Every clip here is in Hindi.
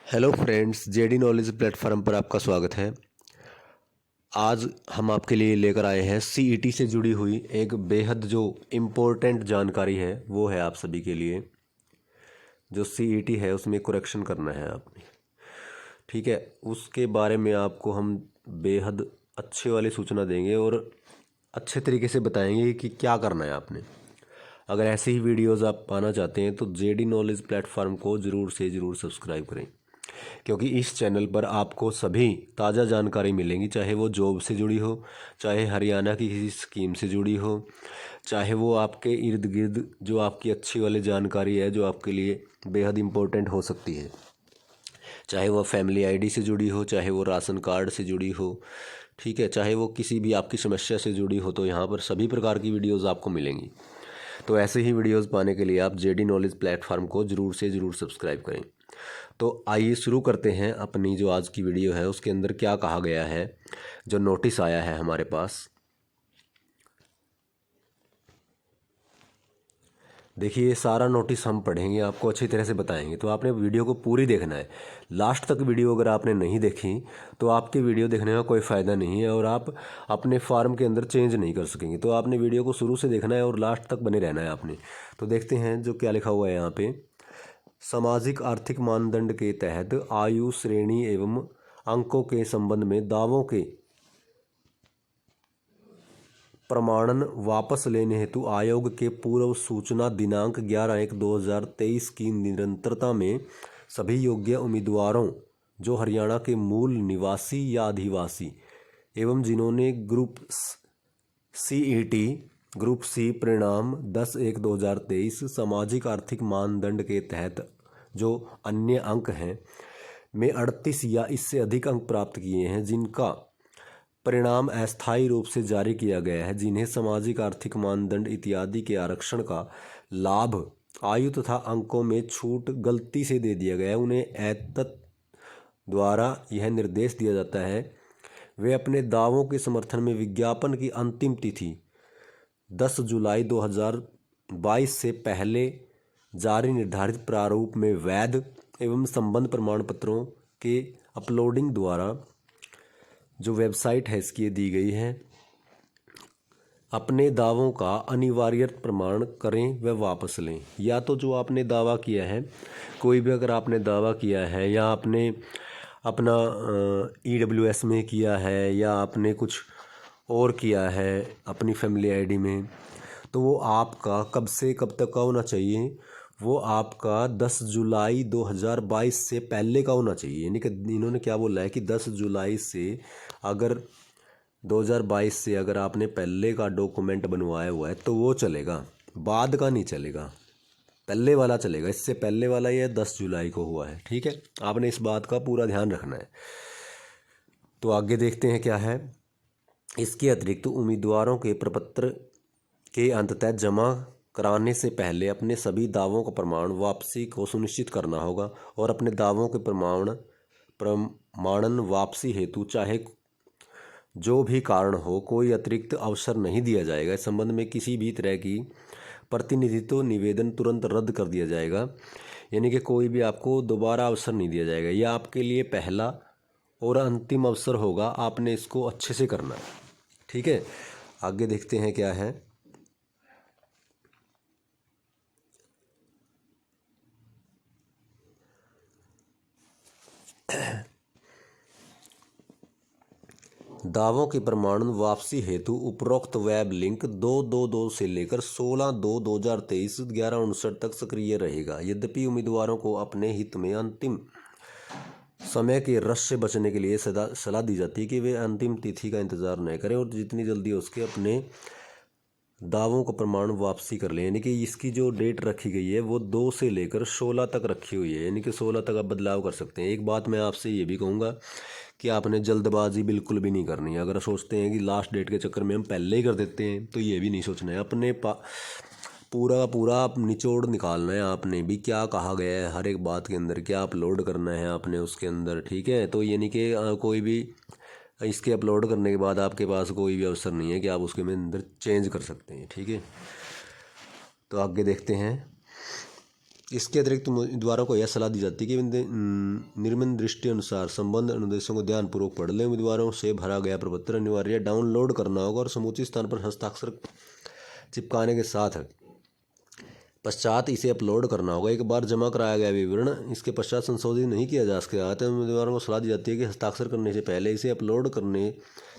Hello friends, JD knowledge platform पर आपका स्वागत है। आज हम आपके लिए लेकर आए हैं सीईटी से जुड़ी हुई एक बेहद जो इम्पोर्टेंट जानकारी है। वो है आप सभी के लिए। जो सीईटी है उसमें करेक्शन करना है आपने, ठीक है। उसके बारे में आपको हम बेहद अच्छे वाली सूचना देंगे और अच्छे तरीके से बताएंगे कि क्या करना है आपने। अगर ऐसी ही वीडियोज़ आप पाना चाहते हैं तो जेडी नॉलेज प्लेटफॉर्म को ज़रूर से ज़रूर सब्सक्राइब करें, क्योंकि इस चैनल पर आपको सभी ताज़ा जानकारी मिलेंगी, चाहे वो जॉब से जुड़ी हो, चाहे हरियाणा की किसी स्कीम से जुड़ी हो, चाहे वो आपके इर्द गिर्द जो आपकी अच्छी वाली जानकारी है जो आपके लिए बेहद इम्पोर्टेंट हो सकती है, चाहे वो फैमिली आईडी से जुड़ी हो, चाहे वो राशन कार्ड से जुड़ी हो, ठीक है, चाहे वो किसी भी आपकी समस्या से जुड़ी हो। तो यहाँ पर सभी प्रकार की वीडियोज़ आपको मिलेंगी। तो ऐसे ही वीडियोज़ पाने के लिए आप जेडी नॉलेज प्लेटफॉर्म को ज़रूर से ज़रूर सब्सक्राइब करें। तो आइए शुरू करते हैं अपनी जो आज की वीडियो है। उसके अंदर क्या कहा गया है, जो नोटिस आया है हमारे पास। देखिए, सारा नोटिस हम पढ़ेंगे, आपको अच्छी तरह से बताएंगे। तो आपने वीडियो को पूरी देखना है, लास्ट तक वीडियो अगर आपने नहीं देखी तो आपकी वीडियो देखने का कोई फ़ायदा नहीं है और आप अपने फार्म के अंदर चेंज नहीं कर सकेंगे। तो आपने वीडियो को शुरू से देखना है और लास्ट तक बने रहना है आपने। तो देखते हैं जो क्या लिखा हुआ है यहाँ पे। सामाजिक आर्थिक मानदंड के तहत आयु श्रेणी एवं अंकों के संबंध में दावों के प्रमाणन वापस लेने हेतु आयोग के पूर्व सूचना दिनांक 11/1/2023 की निरंतरता में सभी योग्य उम्मीदवारों जो हरियाणा के मूल निवासी या अधिवासी एवं जिन्होंने सीईटी ग्रुप सी परिणाम 10/1/2023 सामाजिक आर्थिक मानदंड के तहत जो अन्य अंक हैं में 38 या इससे अधिक अंक प्राप्त किए हैं, जिनका परिणाम अस्थायी रूप से जारी किया गया है, जिन्हें सामाजिक आर्थिक मानदंड इत्यादि के आरक्षण का लाभ आयु तथा अंकों में छूट गलती से दे दिया गया है, उन्हें एतत् द्वारा यह निर्देश दिया जाता है वे अपने दावों के समर्थन में विज्ञापन की अंतिम तिथि 10 जुलाई 2022 से पहले जारी निर्धारित प्रारूप में वैध एवं संबद्ध प्रमाण पत्रों के अपलोडिंग द्वारा जो वेबसाइट है इसकी दी गई है, अपने दावों का अनिवार्य प्रमाण करें व वापस लें। या तो जो आपने दावा किया है, कोई भी अगर आपने दावा किया है या आपने अपना EWS में किया है या आपने कुछ और किया है अपनी फैमिली आईडी में, तो वो आपका कब से कब तक का होना चाहिए, वो आपका 10 जुलाई 2022 से पहले का होना चाहिए। यानी कि इन्होंने क्या बोला है कि 10 जुलाई से अगर 2022 से अगर आपने पहले का डॉक्यूमेंट बनवाया हुआ है तो वो चलेगा, बाद का नहीं चलेगा, पहले वाला चलेगा। इससे पहले वाला ये 10 जुलाई को हुआ है, ठीक है। आपने इस बात का पूरा ध्यान रखना है। तो आगे देखते हैं क्या है। इसके अतिरिक्त उम्मीदवारों के प्रपत्र के अंततः जमा कराने से पहले अपने सभी दावों का प्रमाण वापसी को सुनिश्चित करना होगा और अपने दावों के प्रमाणन वापसी हेतु चाहे जो भी कारण हो कोई अतिरिक्त अवसर नहीं दिया जाएगा। इस संबंध में किसी भी तरह की प्रतिनिधित्व निवेदन तुरंत रद्द कर दिया जाएगा। यानी कि कोई भी आपको दोबारा अवसर नहीं दिया जाएगा, यह आपके लिए पहला और अंतिम अवसर होगा। आपने इसको अच्छे से करना है, ठीक है। आगे देखते हैं क्या है। दावों के प्रमाणन वापसी हेतु उपरोक्त वेब लिंक 2/2/2 से लेकर 16/2/2023 11:59 तक सक्रिय रहेगा। यद्यपि उम्मीदवारों को अपने हित में अंतिम समय के रश से बचने के लिए सलाह दी जाती है कि वे अंतिम तिथि का इंतजार न करें और जितनी जल्दी हो सके अपने दावों का प्रमाण वापसी कर लें। यानी कि इसकी जो डेट रखी गई है वो 2 से लेकर 16 तक रखी हुई है, यानी कि 16 तक आप बदलाव कर सकते हैं। एक बात मैं आपसे ये भी कहूँगा कि आपने जल्दबाजी बिल्कुल भी नहीं करनी है। अगर सोचते हैं कि लास्ट डेट के चक्कर में हम पहले ही कर देते हैं तो ये भी नहीं सोचना है। अपने पूरा का पूरा आप निचोड़ निकालना है। आपने भी क्या कहा गया है हर एक बात के अंदर, क्या अपलोड करना है आपने उसके अंदर, ठीक है। तो यानी कि कोई भी इसके अपलोड करने के बाद आपके पास कोई भी अवसर नहीं है कि आप उसके में अंदर चेंज कर सकते हैं, ठीक है। तो आगे देखते हैं। इसके अतिरिक्त उम्मीदवारों को यह सलाह दी जाती है कि निर्मन दृष्टि अनुसार संबंध अनुदेशों को ध्यानपूर्वक पढ़ लें। उम्मीदवारों से भरा गया प्रपत्र अनिवार्य डाउनलोड करना होगा और समुचित स्थान पर हस्ताक्षर चिपकाने के साथ पश्चात इसे अपलोड करना होगा। एक बार जमा कराया गया विवरण इसके पश्चात संशोधित नहीं किया जा सकता। तो उम्मीदवारों को सलाह दी जाती है कि हस्ताक्षर करने से पहले इसे अपलोड करने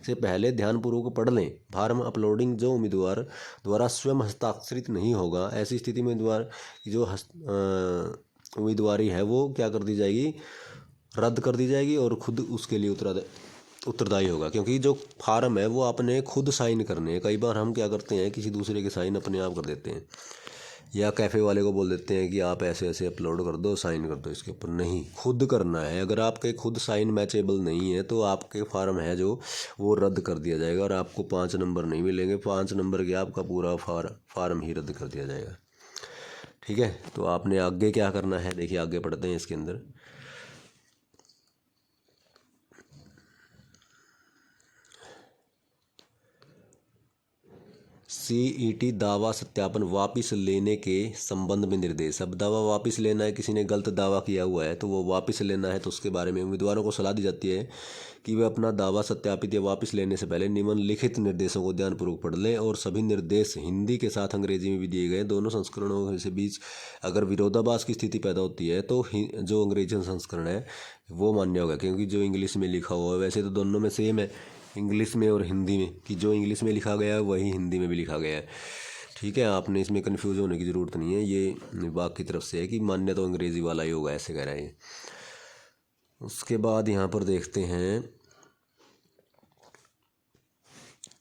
से पहले ध्यानपूर्वक पढ़ लें। फॉर्म अपलोडिंग जो उम्मीदवार द्वारा स्वयं हस्ताक्षरित नहीं होगा, ऐसी स्थिति में उम्मीदवार की जो उम्मीदवारी है वो क्या कर दी जाएगी, रद्द कर दी जाएगी और खुद उसके लिए उत्तरदायी होगा, क्योंकि जो फार्म है वो आपने खुद साइन करने हैं। कई बार हम क्या करते हैं, किसी दूसरे के साइन अपने आप कर देते हैं या कैफ़े वाले को बोल देते हैं कि आप ऐसे ऐसे अपलोड कर दो, साइन कर दो इसके ऊपर। नहीं, खुद करना है। अगर आपके खुद साइन मैचेबल नहीं है तो आपके फार्म है जो वो रद्द कर दिया जाएगा और आपको 5 नंबर नहीं मिलेंगे। 5 नंबर के आपका पूरा फार्म ही रद्द कर दिया जाएगा। ठीक है, तो आपने आगे क्या करना है, देखिए आगे पढ़ते हैं इसके अंदर। CET दावा सत्यापन वापस लेने के संबंध में निर्देश। अब दावा वापस लेना है, किसी ने गलत दावा किया हुआ है तो वो वापस लेना है, तो उसके बारे में उम्मीदवारों को सलाह दी जाती है कि वे अपना दावा सत्यापित या वापस लेने से पहले निम्नलिखित निर्देशों को ध्यानपूर्वक पढ़ लें और सभी निर्देश हिंदी के साथ अंग्रेजी में भी दिए गए। दोनों संस्करणों के बीच अगर विरोधाभास की स्थिति पैदा होती है तो जो अंग्रेजी संस्करण है वो मान्य होगा, क्योंकि जो इंग्लिश में लिखा हुआ है वैसे तो दोनों में सेम है, इंग्लिश में और हिंदी में, कि जो इंग्लिश में लिखा गया है वही हिंदी में भी लिखा गया है। ठीक है, आपने इसमें कन्फ्यूज होने की ज़रूरत नहीं है। ये विभाग की तरफ से है कि मान्य तो अंग्रेज़ी वाला ही होगा, ऐसे कह रहा है। उसके बाद यहाँ पर देखते हैं,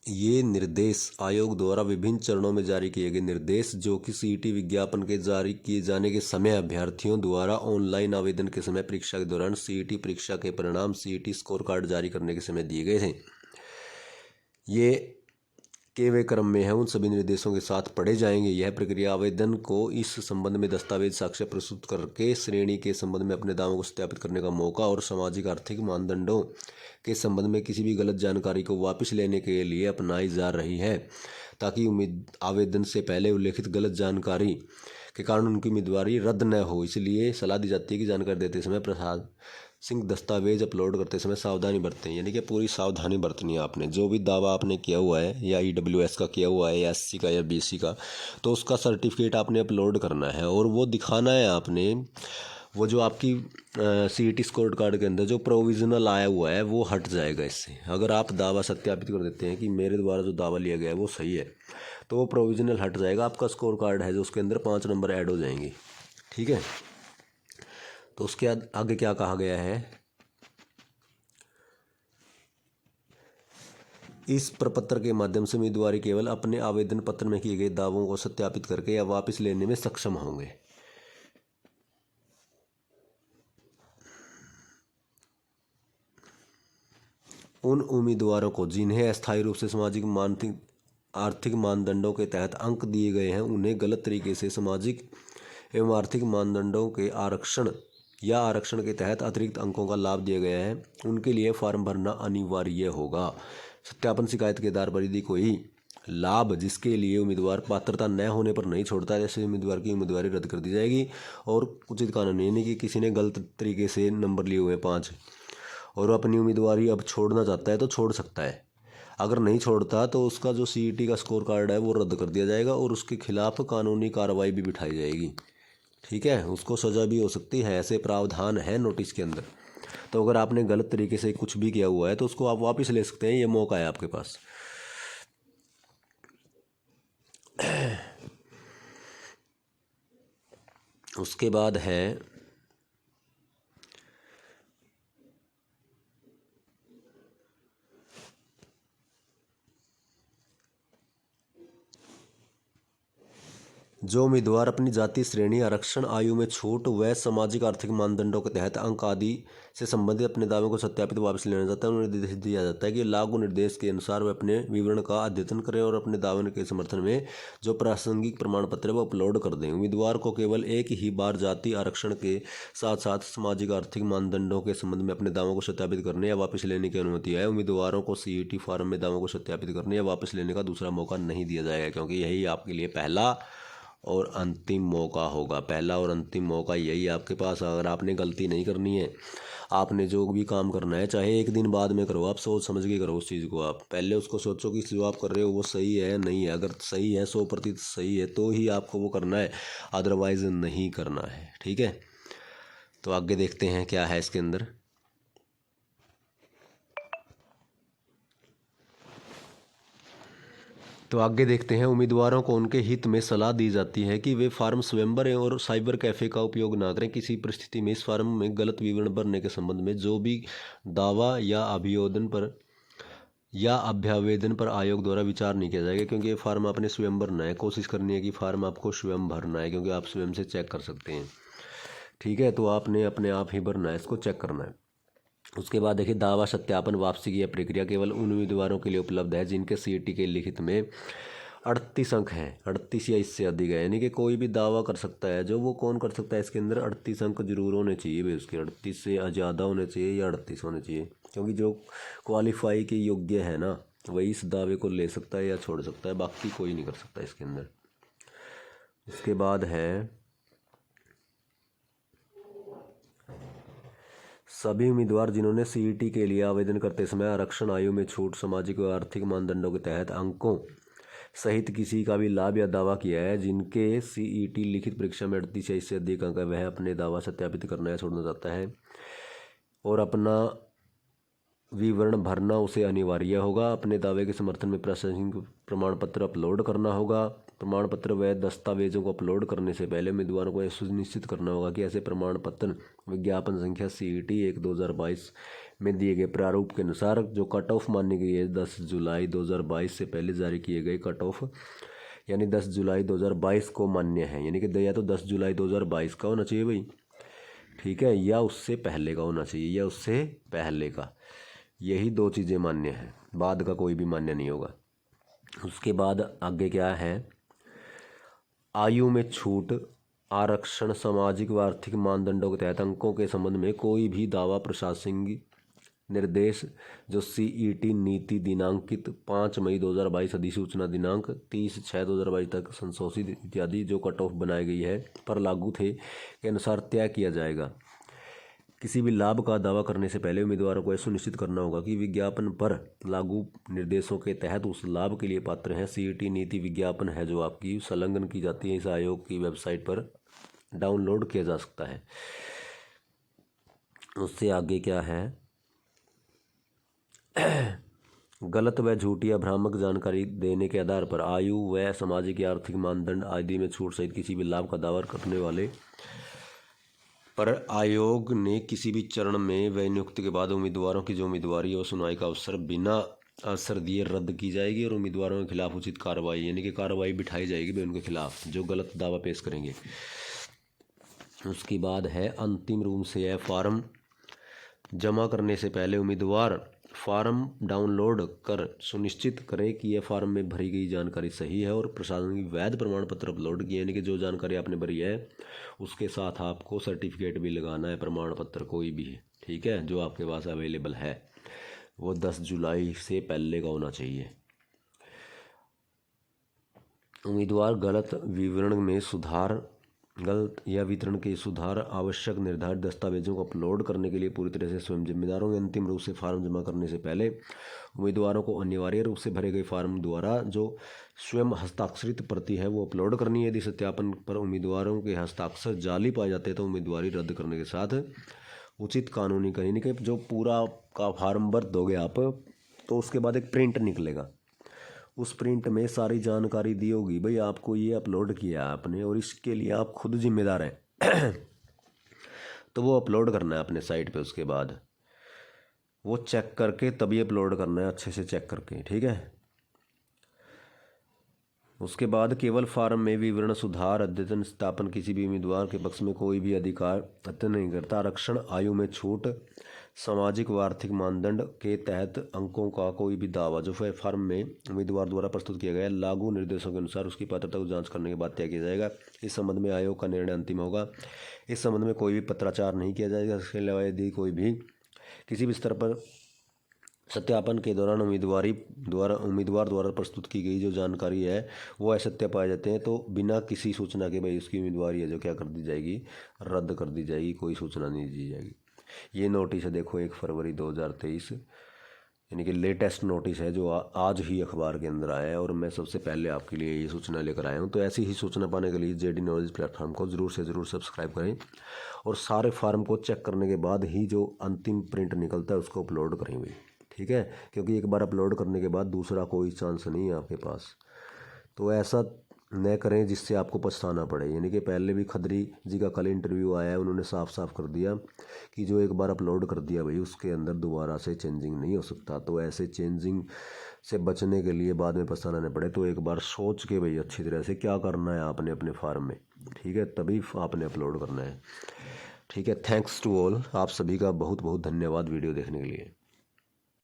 ये निर्देश आयोग द्वारा विभिन्न चरणों में जारी किए गए निर्देश जो कि CET विज्ञापन के जारी किए जाने के समय अभ्यर्थियों द्वारा ऑनलाइन आवेदन के समय, परीक्षा के दौरान, CET परीक्षा के परिणाम, CET स्कोर कार्ड जारी करने के समय दिए गए थे। ये के वे क्रम में है, उन सभी निर्देशों के साथ पढ़े जाएंगे। यह प्रक्रिया आवेदन को इस संबंध में दस्तावेज साक्ष्य प्रस्तुत करके श्रेणी के संबंध में अपने दावों को सत्यापित करने का मौका और सामाजिक आर्थिक मानदंडों के संबंध में किसी भी गलत जानकारी को वापस लेने के लिए अपनाई जा रही है, ताकि आवेदन से पहले उल्लेखित गलत जानकारी के कारण उनकी उम्मीदवारी रद्द न हो। इसलिए सलाह दी जाती है कि जानकारी देते समय सिंह दस्तावेज अपलोड करते समय सावधानी बरतें, यानी कि पूरी सावधानी बरतनी है आपने। जो भी दावा आपने किया हुआ है या EWS का किया हुआ है या SC का या BC का, तो उसका सर्टिफिकेट आपने अपलोड करना है और वो दिखाना है आपने। वो जो आपकी CET स्कोर कार्ड के अंदर जो प्रोविज़नल आया हुआ है वो हट जाएगा इससे। अगर आप दावा सत्यापित कर देते हैं कि मेरे द्वारा जो दावा लिया गया है वो सही है, तो वो प्रोविज़नल हट जाएगा। आपका स्कोर कार्ड है जो उसके अंदर 5 नंबर ऐड हो जाएंगे। ठीक है, तो उसके आगे क्या कहा गया है, इस प्रपत्र के माध्यम से उम्मीदवार केवल अपने आवेदन पत्र में किए गए दावों को सत्यापित करके या वापस लेने में सक्षम होंगे। उन उम्मीदवारों को जिन्हें अस्थायी रूप से सामाजिक मानसिक आर्थिक मानदंडों के तहत अंक दिए गए हैं, उन्हें गलत तरीके से सामाजिक एवं आर्थिक मानदंडों के आरक्षण या आरक्षण के तहत अतिरिक्त अंकों का लाभ दिया गया है, उनके लिए फॉर्म भरना अनिवार्य होगा। सत्यापन शिकायत के आधार पर यदि कोई लाभ जिसके लिए उम्मीदवार पात्रता न होने पर नहीं छोड़ता, जैसे उम्मीदवार की उम्मीदवारी रद्द कर दी जाएगी। और उचित कानून, यानी कि किसी ने गलत तरीके से नंबर लिए हुए हैं 5 और वो अपनी उम्मीदवारी अब छोड़ना चाहता है तो छोड़ सकता है। अगर नहीं छोड़ता तो उसका जो CET का स्कोर कार्ड है वो रद्द कर दिया जाएगा और उसके खिलाफ कानूनी कार्रवाई भी बिठाई जाएगी। ठीक है, उसको सज़ा भी हो सकती है, ऐसे प्रावधान है नोटिस के अंदर। तो अगर आपने गलत तरीके से कुछ भी किया हुआ है तो उसको आप वापस ले सकते हैं, ये मौका है आपके पास। उसके बाद है जो उम्मीदवार अपनी जाति, श्रेणी, आरक्षण, आयु में छूट व सामाजिक आर्थिक मानदंडों के तहत अंक आदि से संबंधित अपने दावे को सत्यापित वापस लेना चाहता है, उन्हें निर्देश दिया जाता है कि लागू निर्देश के अनुसार वे अपने विवरण का अद्यतन करें और अपने दावे के समर्थन में जो प्रासंगिक प्रमाण पत्र है वो अपलोड कर दें। उम्मीदवार को केवल एक ही बार जाति आरक्षण के साथ साथ सामाजिक आर्थिक मानदंडों के संबंध में अपने दावों को सत्यापित करने या वापस लेने की अनुमति है। उम्मीदवारों को CET फॉर्म में दावों को सत्यापित करने या वापस लेने का दूसरा मौका नहीं दिया जाएगा, क्योंकि यही आपके लिए पहला और अंतिम मौका होगा। पहला और अंतिम मौका यही आपके पास। अगर आपने गलती नहीं करनी है, आपने जो भी काम करना है चाहे एक दिन बाद में करो, आप सोच समझ के करो उस चीज़ को। आप पहले उसको सोचो कि जो आप कर रहे हो वो सही है नहीं है। अगर सही है 100% सही है तो ही आपको वो करना है, अदरवाइज़ नहीं करना है। ठीक है, तो आगे देखते हैं क्या है इसके अंदर। तो आगे देखते हैं, उम्मीदवारों को उनके हित में सलाह दी जाती है कि वे फार्म स्वयंवर और साइबर कैफ़े का उपयोग ना करें। किसी परिस्थिति में इस फार्म में गलत विवरण भरने के संबंध में जो भी दावा या अभ्यावेदन पर आयोग द्वारा विचार नहीं किया जाएगा, क्योंकि ये फार्म आपने स्वयं भरना है। कोशिश करनी है कि फार्म आपको स्वयं भरना है, क्योंकि आप स्वयं से चेक कर सकते हैं। ठीक है, तो आपने अपने आप ही भरना है, इसको चेक करना है। उसके बाद देखिए, दावा सत्यापन वापसी की यह प्रक्रिया केवल उन उम्मीदवारों के लिए उपलब्ध है जिनके सीईटी के लिखित में 38 अंक हैं, 38 या इससे अधिक है। यानी कि कोई भी दावा कर सकता है। जो वो कौन कर सकता है, इसके अंदर 38 अंक जरूर होने चाहिए भाई, उसके 38 से ज़्यादा होने चाहिए या 38 होने चाहिए, क्योंकि जो क्वालिफाई के योग्य है ना वही इस दावे को ले सकता है या छोड़ सकता है, बाकी कोई नहीं कर सकता इसके अंदर। इसके बाद है, सभी उम्मीदवार जिन्होंने सीईटी के लिए आवेदन करते समय आरक्षण, आयु में छूट, सामाजिक व आर्थिक मानदंडों के तहत अंकों सहित किसी का भी लाभ या दावा किया है, जिनके सीईटी लिखित परीक्षा में 38 या इससे अधिक अंक है, वह अपने दावा सत्यापित करना या छोड़ना चाहता है और अपना विवरण भरना उसे अनिवार्य होगा। अपने दावे के समर्थन में प्रासंगिक प्रमाण पत्र अपलोड करना होगा। प्रमाण पत्र व दस्तावेजों को अपलोड करने से पहले उम्मीदवारों को यह सुनिश्चित करना होगा कि ऐसे प्रमाण पत्र विज्ञापन संख्या सीईटी 1/2022 में दिए गए प्रारूप के अनुसार, जो कट ऑफ मानी गई है 10 जुलाई 2022 से पहले जारी किए गए कट ऑफ, यानी 10 जुलाई 2022 को मान्य है। यानी कि या तो 10 जुलाई 2022 का होना चाहिए भाई, ठीक है, या उससे पहले का होना चाहिए, या उससे पहले का। यही दो चीज़ें मान्य हैं, बाद का कोई भी मान्य नहीं होगा। उसके बाद आगे क्या है, आयु में छूट, आरक्षण, सामाजिक व आर्थिक मानदंडों के तहत अंकों के संबंध में कोई भी दावा प्रशासनिक निर्देश जो सीईटी नीति दिनांकित 5 मई 2022 अधिसूचना दिनांक 30/6/2022 तक संशोधित इत्यादि जो कट ऑफ बनाई गई है पर लागू थे के अनुसार तय किया जाएगा। किसी भी लाभ का दावा करने से पहले उम्मीदवारों को यह सुनिश्चित करना होगा कि विज्ञापन पर लागू निर्देशों के तहत उस लाभ के लिए पात्र हैं। सीईटी नीति विज्ञापन है जो आपकी संलग्न की जाती है, इस आयोग की वेबसाइट पर डाउनलोड किया जा सकता है। उससे आगे क्या है, गलत व झूठी या भ्रामक जानकारी देने के आधार पर आयु व सामाजिक या आर्थिक मानदंड आदि में छूट सहित किसी भी लाभ का दावा करने वाले पर आयोग ने किसी भी चरण में व नियुक्ति के बाद उम्मीदवारों की जो उम्मीदवारी और सुनवाई का अवसर बिना अवसर दिए रद्द की जाएगी और उम्मीदवारों के खिलाफ उचित कार्रवाई, यानी कि कार्रवाई बिठाई जाएगी भी उनके खिलाफ जो गलत दावा पेश करेंगे। उसके बाद है, अंतिम रूप से यह फार्म जमा करने से पहले उम्मीदवार फार्म डाउनलोड कर सुनिश्चित करें कि यह फार्म में भरी गई जानकारी सही है और प्रशासनिक वैध प्रमाण पत्र अपलोड किए, यानी कि जो जानकारी आपने भरी है उसके साथ आपको सर्टिफिकेट भी लगाना है, प्रमाण पत्र कोई भी है, ठीक है, जो आपके पास अवेलेबल है वो 10 जुलाई से पहले का होना चाहिए। उम्मीदवार गलत विवरण में सुधार, गलत या वितरण के सुधार, आवश्यक निर्धारित दस्तावेजों को अपलोड करने के लिए पूरी तरह से स्वयं जिम्मेदार होंगे। अंतिम रूप से फार्म जमा करने से पहले उम्मीदवारों को अनिवार्य रूप से भरे गए फार्म द्वारा जो स्वयं हस्ताक्षरित प्रति है वो अपलोड करनी है। यदि सत्यापन पर उम्मीदवारों के हस्ताक्षर जाली पाए जाते हैं तो उम्मीदवारी रद्द करने के साथ उचित कानूनी यानी कि जो पूरा का फार्म भर दोगे आप तो उसके बाद एक प्रिंट निकलेगा, उस प्रिंट में सारी जानकारी दी होगी भाई आपको ये अपलोड किया है आपने और इसके लिए आप खुद जिम्मेदार हैं तो वो अपलोड करना है अपने साइट पे। उसके बाद वो चेक करके तभी अपलोड करना है, अच्छे से चेक करके, ठीक है। उसके बाद केवल फार्म में विवरण सुधार, अद्यतन, स्थापन किसी भी उम्मीदवार के पक्ष में कोई भी अधिकार अद्यतन नहीं करता। आरक्षण, आयु में छूट, सामाजिक व आर्थिक मानदंड के तहत अंकों का कोई भी दावा जो फार्म में उम्मीदवार द्वारा प्रस्तुत किया गया लागू निर्देशों के अनुसार उसकी पात्रता को जांच करने के बाद तय किया जाएगा। इस संबंध में आयोग का निर्णय अंतिम होगा। इस संबंध में कोई भी पत्राचार नहीं किया जाएगा। इसके अलावा यदि कोई भी किसी भी स्तर पर सत्यापन के दौरान उम्मीदवार द्वारा प्रस्तुत की गई जो जानकारी है वो असत्य पाए जाते हैं तो बिना किसी सूचना के भाई उसकी उम्मीदवारी है जो क्या कर दी जाएगी, रद्द कर दी जाएगी, कोई सूचना नहीं दी जाएगी। ये नोटिस है देखो 1 फरवरी 2023, यानी कि लेटेस्ट नोटिस है जो आज ही अखबार के अंदर आया है और मैं सबसे पहले आपके लिए ये सूचना लेकर आया हूँ। तो ऐसी ही सूचना पाने के लिए जेडी नॉलेज प्लेटफॉर्म को ज़रूर से ज़रूर सब्सक्राइब करें और सारे फार्म को चेक करने के बाद ही जो अंतिम प्रिंट निकलता है उसको अपलोड करें भाई, ठीक है, क्योंकि एक बार अपलोड करने के बाद दूसरा कोई चांस नहीं है आपके पास। तो ऐसा न करें जिससे आपको पछताना पड़े। यानी कि पहले भी खदरी जी का कल इंटरव्यू आया है, उन्होंने साफ साफ कर दिया कि जो एक बार अपलोड कर दिया भाई उसके अंदर दोबारा से चेंजिंग नहीं हो सकता। तो ऐसे चेंजिंग से बचने के लिए बाद में पछताना न पड़े तो एक बार सोच के भाई अच्छी तरह से क्या करना है आपने अपने फार्म में, ठीक है, तभी आपने अपलोड करना है, ठीक है। थैंक्स टू ऑल, आप सभी का बहुत बहुत धन्यवाद वीडियो देखने के लिए।